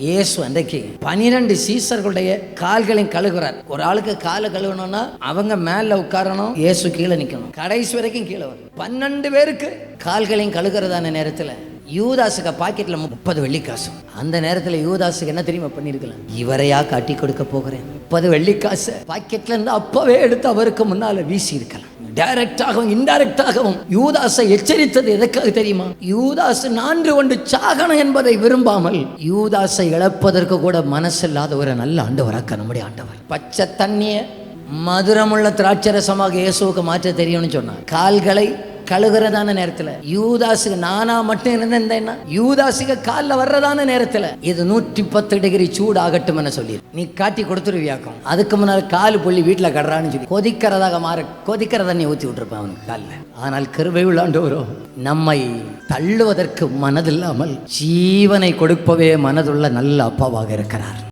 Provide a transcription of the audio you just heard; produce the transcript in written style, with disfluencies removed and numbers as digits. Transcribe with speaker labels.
Speaker 1: இயேசு அன்றைக்கு 12 சீசர்களுடைய கால்களையும் கழுகுறார். ஒரு ஆளுக்கு காலை கழுவணும்னா அவங்க மேல உட்காரணும், இயேசு கீழே நிக்கணும், கடைசி வரைக்கும் கீழே வரும். 12 பேருக்கு கால்களையும் கழுகுறதான நேரத்தில் யூதாசுக்கு பாக்கெட்ல 30 வெள்ளிக்காசு. அந்த நேரத்தில் யூதாசுக்கு என்ன தெரியுமா பண்ணிருக்கலாம்? இவரையா காட்டி கொடுக்க போகிறேன். 30 வெள்ளிக்காசு பாக்கெட்ல இருந்து அப்பவே எடுத்து அவருக்கு முன்னால வீசி இருக்கலாம். டைரக்டாகவும் இன்டைரக்டாகவும் யூதாசை எச்சரித்தது எதற்காக தெரியுமா? யூதாசு நான்கு கொண்டு சாகணும் என்பதை விரும்பாமல் யூதாசை இழப்பதற்கு கூட மனசில்லாத ஒரு நல்ல ஆண்டவராக்க நம்முடைய ஆண்டவர். பச்சை தண்ணிய மதுரமுள்ள திராட்சரசமாக இயேசுவுக்கு மாற்ற தெரியும்னு சொன்னார். கால்களை கழுகுறதான நேரத்தில் யூதாசுக்கு நானா மட்டும் இருந்தேன்னா யூதாசுக்கு காலில் வர்றதான நேரத்தில் இது 110 டிகிரி சூடு ஆகட்டும் என சொல்லி நீ காட்டி கொடுத்துருவியாக்கும். அதுக்கு முன்னால் காலு புள்ளி வீட்டில் கடுறான்னு சொல்லி கொதிக்கிறதாக கொதிக்கிற தண்ணி ஊற்றி விட்டுருப்பேன் அவனுக்கு காலில். ஆனால் கிருபை உள்ளாண்டவரோ நம்மை தள்ளுவதற்கு மனதில்லாமல் ஜீவனை கொடுப்பவே மனதுள்ள நல்ல அப்பாவாக இருக்கிறார்.